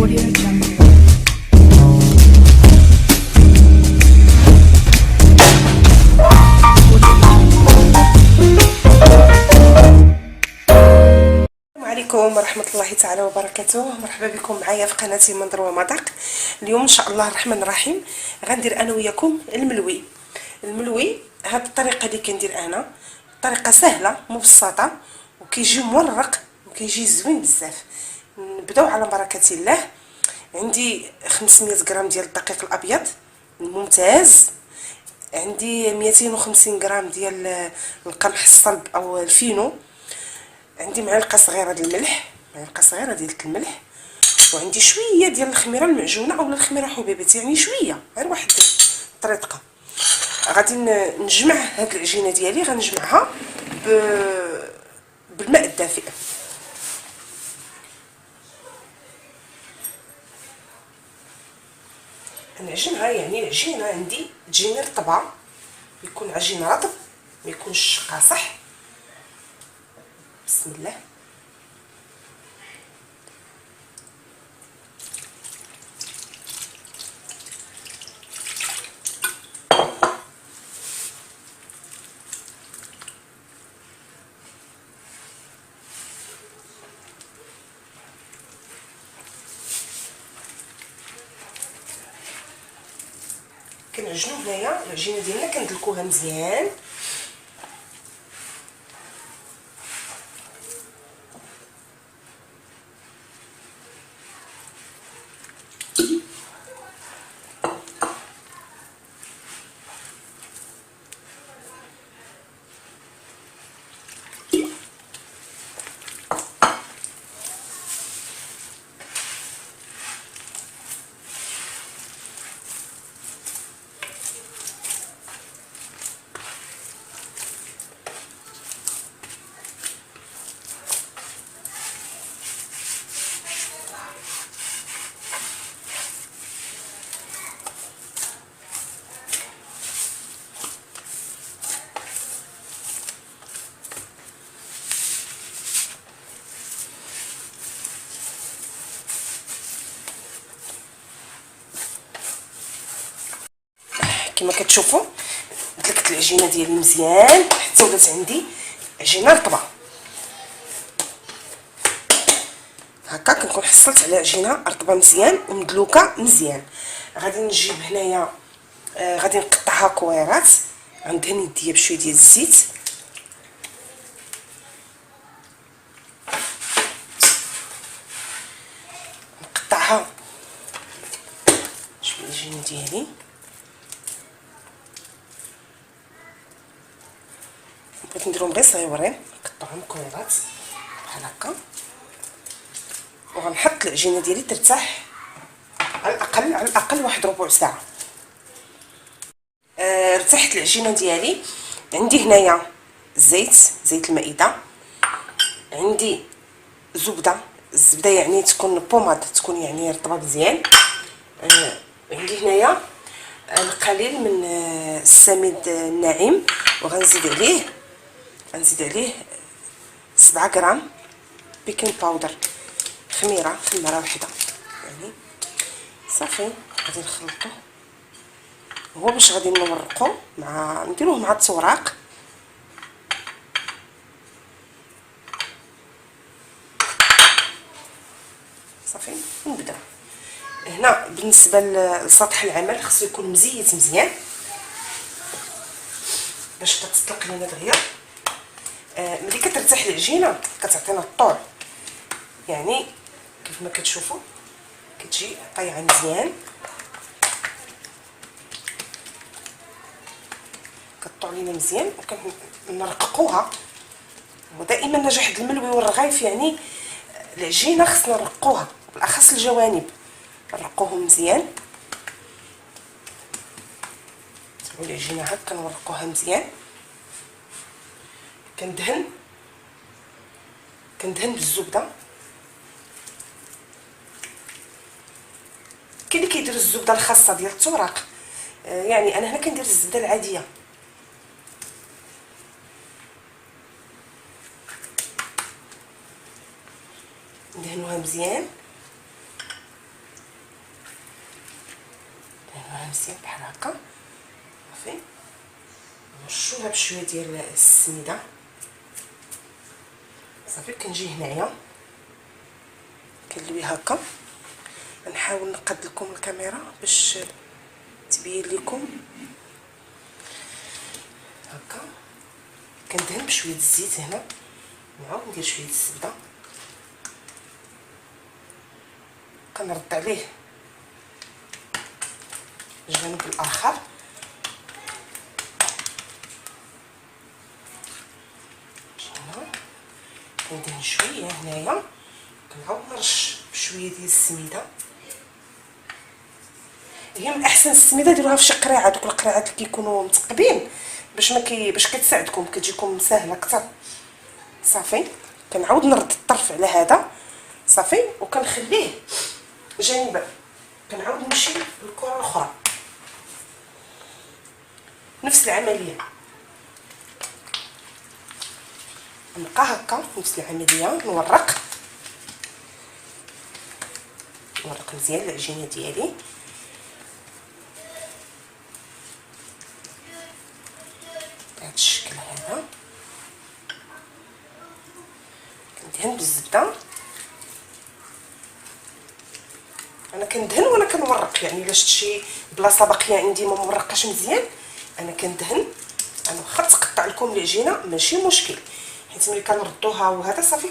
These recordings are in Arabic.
عليكم ورحمه الله تعالى وبركاته. مرحبا بكم معايا في قناتي منظر ومذاق. اليوم ان شاء الله الرحمن الرحيم غندير انا وياكم الملوي. هاد الطريقه اللي كندير انا طريقه سهله مبسطه وكيجي مورق وكيجي زوين بزاف. نبداو على بركه الله. عندي 500 غرام ديال الدقيق الابيض ممتاز، عندي 250 غرام ديال القمح الصلب او الفينو، عندي معلقه صغيره ديال الملح، وعندي شويه ديال الخميره المعجونه اولا الخميره حبيبات، يعني شويه غير واحد طريقه. غادي نجمع هاد العجينه ديالي، غنجمعها بالماء الدافئ. نعجنها، يعني العجينه عندي تجيني رطبه، يكون عجين رطب ما يكونش قاصح. بسم الله. كنعجنو هنايا العجينه ديالنا، كندلكوها مزيان. كما كتشوفوا دلكت العجينه ديالي مزيان حتى ولات عندي عجينه رطبه. هكا كنكون حصلت على عجينه رطبه مزيان ومدلوكه مزيان. غادي نجيب هنايا غادي نقطعها كويرات، غندهن يديا بشويه ديال الزيت. نقطعها شويه العجينه ديالي، بغيت نديرهم غير صغيورين، نقطعهم كويرات بحال هكا. وغنحط العجينه ديالي ترتاح على الاقل واحد ربع ساعه. ارتاحت العجينه ديالي. عندي هنايا زيت المائده، عندي الزبده يعني تكون بوماد، تكون يعني رطبه مزيان. عندي هنايا القليل من السميد الناعم، وغنزيد عليه 7 غرام بيكين باودر، خميره واحده يعني. صافي غادي نخلطو، هو باش غادي نورقو نديروه مع التوراق. صافي نبدا هنا. بالنسبه لسطح العمل خصو يكون مزيت مزيان باش تطلق لينا دغيا. ملي كترتاح العجينه كتعطينا الطول، يعني كيف ما كتشوفوا كتجي طايعه مزيان، كطول لينا مزيان وكنرققوها. ودائما نجاح الملوي والرغايف يعني العجينه خصنا نرقوها، بالاخص الجوانب نرقوهم مزيان. تبعوا العجينه هكا كنورقوها مزيان. كندهن بالزبده. كاين اللي كيدير الزبده الخاصه ديال التوراق، يعني انا هنا كندير الزبده العاديه. ندهنوها مزيان نقلبوها مزيان بحال هكا صافي. نرشوها بشويه ديال السميده صافي. كنجي هنايا كنلوي هكا. نحاول نقاد لكم الكاميرا باش تبين لكم هكا. كندهن بشويه الزيت هنا، نعاود ندير شويه الزبده، كنرد عليه الجانب الاخر. كندهن شويه هنايا، كنعاود نرش بشويه ديال السميده. هي من احسن السميده ديروها في شي قريعه، دوك القريعات اللي كيكونوا مثقبين باش كتساعدكم كتجيكم ساهله اكثر صافي. كنعاود نرد الطرف على هذا صافي، وكنخليه جانبا. كنعاود نمشي للكره الاخرى نفس العمليه، نبقى هكا نفس العمليه. نورق مزيان العجينه ديالي. بهذا الشكل هذا كندهن بالزبده. انا كندهن وانا كنورق، يعني الا شفت شي بلاصه باقيه عندي ما مورقاش مزيان انا كندهن. انا واخا تقطع لكم العجينه ماشي مشكل، حيت ملي كنردوها وهذا صافي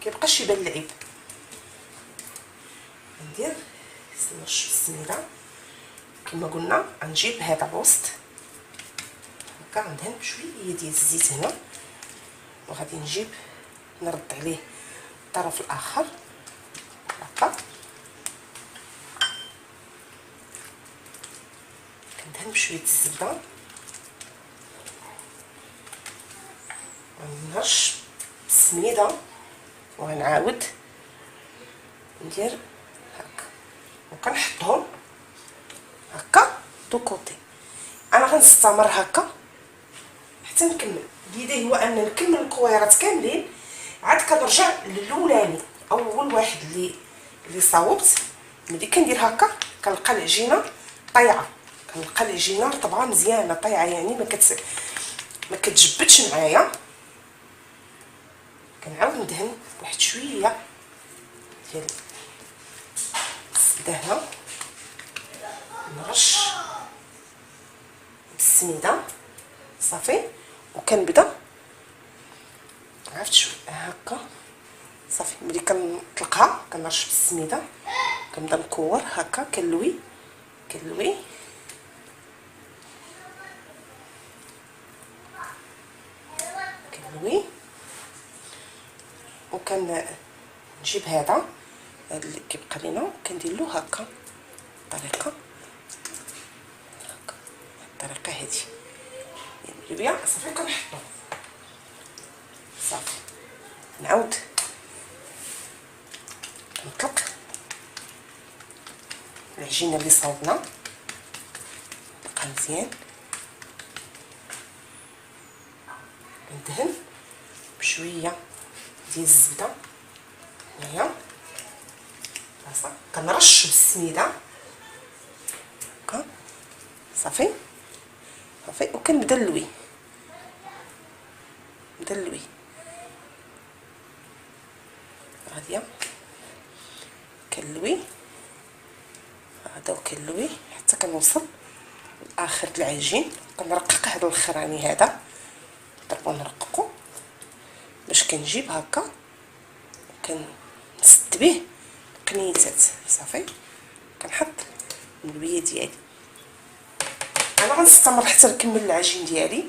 كيبقاش يبان العيب. ندير نرش السميده كما قلنا. غنجيب هذا الوسط هكا، غندهن بشويه ديال الزيت هنا، وغادي نجيب نرد عليه الطرف الاخر هكا. كندهن بشويه الزبده، غنرش السميده، وغنعاود ندير هكا وكنحطهم هكا دو كوتي. انا غنستمر هكا حتى نكمل. بيدي هو ان نكمل الكويرات كاملين، عاد كنرجع للاولاني اول واحد اللي صاوبت. ملي كندير هكا كنلقى العجينه طايعه، كنلقى العجينه رطبه مزيانه طايعه، يعني ما كتجبدش معايا. كنعاود ندهن واحد شويه ديال الزبده هنا، نرش بالسميده صافي. وكنبدا عرفت شويه هكا صافي. ملي كنطلقها كنرش بالسميده، كنبدا نكور هكا، كنلوي وكنجيب هذا اللي كيبقى لينا كندير له هكا بطريقه هكا، الطريقه هذه يعني صافي. كنحطو صافي، نعاود نطلق العجينه اللي صاوبنا بقى مزيان. ندهن بشويه ديال الزبده هنايا صافي. كنرش بالسميده هكا صافي. وكنبدا نلوي غاديه كنلوي هذا وكنلوي حتى كنوصل لاخر العجين. كنرقق هذا الاخراني هذا، نضربو نرققو باش كنجيب هكا وكنسد به قنيتات صافي. كنحط الملويه ديالي. انا غنستمر حتى نكمل العجين ديالي.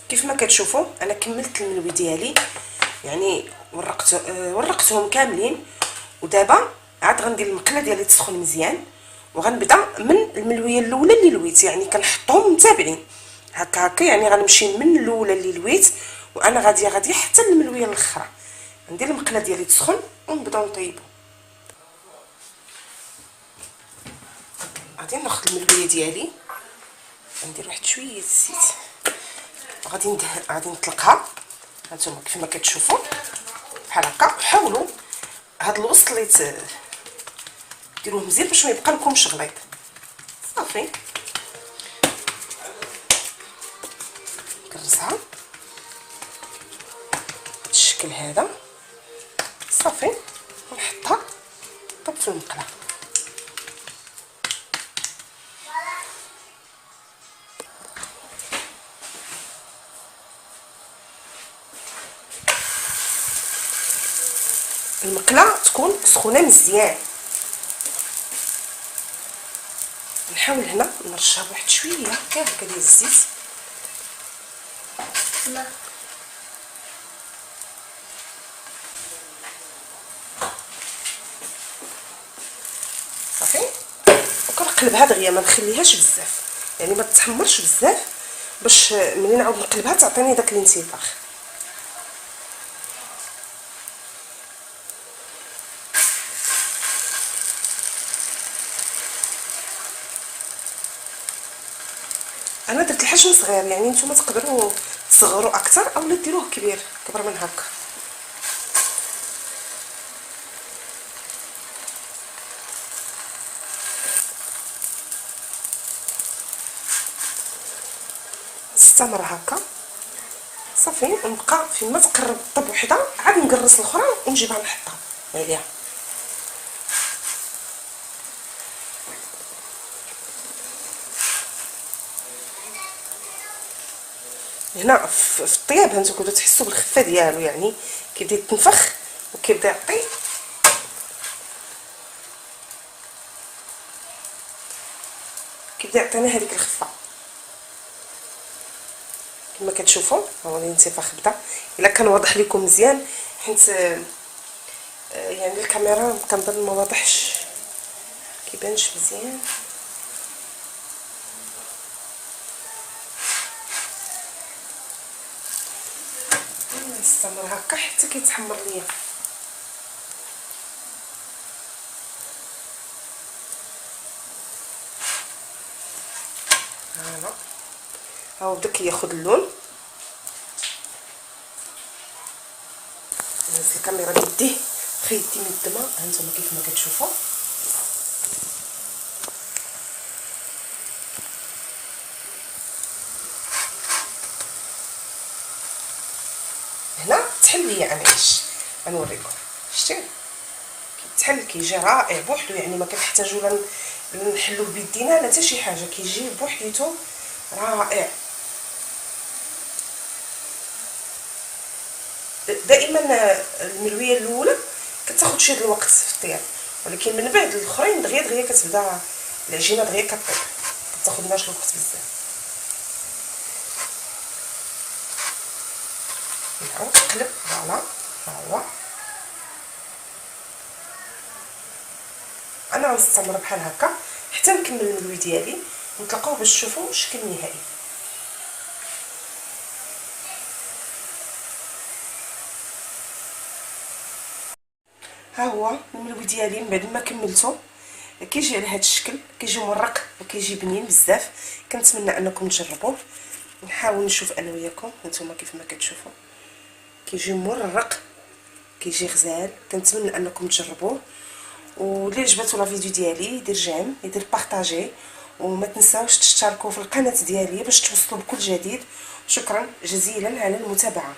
كيف ما كتشوفوا انا كملت الملوي ديالي، يعني ورقتهم كاملين. ودابا عاد غندير المقله ديالي تسخن مزيان، وغنبدا من الملويه الاولى اللي لويت، يعني كنحطهم متابعين هكا يعني غنمشي من الاولى اللي لويت وانا غاديه حتى الملويه الاخرى. ندير المقله ديالي تسخن ونبداو نطيبو. غادي ناخذ الملويه ديالي، ندير واحد شويه الزيت، غادي نطلقها. هانتوما كيف ما كتشوفوا بحال هكا. حاولوا هاد الوسط اللي ديروه مزيان باش ما يبقى لكمش غليظ. صافي نكرسها بالشكل هذا. صافي ونحطها طب في المقله. المقله تكون سخونه مزيان. نحاول هنا نرشها بواحد شويه هكا ديال الزيت. صافي وكنقلبها دغيا، ما نخليهاش بزاف، يعني ما تحمرش بزاف باش ملي نعاود نقلبها تعطيني داك الانتفاخ. انا درت الحجم صغير، يعني نتوما تقدروا تصغروا اكثر اولا ديروه كبير كبر من هكا. نستمر هكا. صافي ونبقى فيما تقرب طب وحده عاد نقرص الاخرى ونجيبها نحطها عليها. هنا في الطياب هانتو كنتو تحسوا بالخفه ديالو، يعني كيبدا يتنفخ وكيبدا يعطي يعطينا هذيك الخفه كما كتشوفوا. هو الانتفاخ بدا. الا كان واضح لكم مزيان حيت يعني الكاميرا كنظن ما واضحش كيبانش مزيان. نستمر هكا حتى كيتحمر ليا. هنا ها بدا كياخذ اللون. نهز الكاميرا بيديه خيدتي من الدماء. هانتوما كيف ما كتشوفوا هنا تحل ليا انا اش غنوريكم. شتي كيتحل كيجي رائع بوحدو، يعني ما كنحتاجو لا نحلو بيدينا لا حتى شي حاجه، كيجي بوحديتو رائع. دائما الملويه الاولى كتاخذ شي الوقت في الطياب، ولكن من بعد الاخرين دغيا كتبدا العجينه دغيا كطيب، كتاخذناش الوقت بزاف. نعاود نقلب. فوالا ها هو. انا غنستمر بحال هكا حتى نكمل الملوي ديالي ونتلاقاو باش تشوفوا الشكل النهائي. ها هو الملوي ديالي من بعد ما كملته كيجي على هذا الشكل، كيجي مرق وكيجي بنين بزاف. كنتمنى انكم تجربوه. نحاول نشوف انا وياكم هانتوما كيف ما كتشوفوا كيجي مرق كيجي غزال. كنتمنى انكم تجربوه، واللي عجبتو لا فيديو ديالي يدير جيم يدير بارطاجي، وما تنساوش تشتركوا في القناه ديالي باش توصلوا بكل جديد. شكرا جزيلا على المتابعه.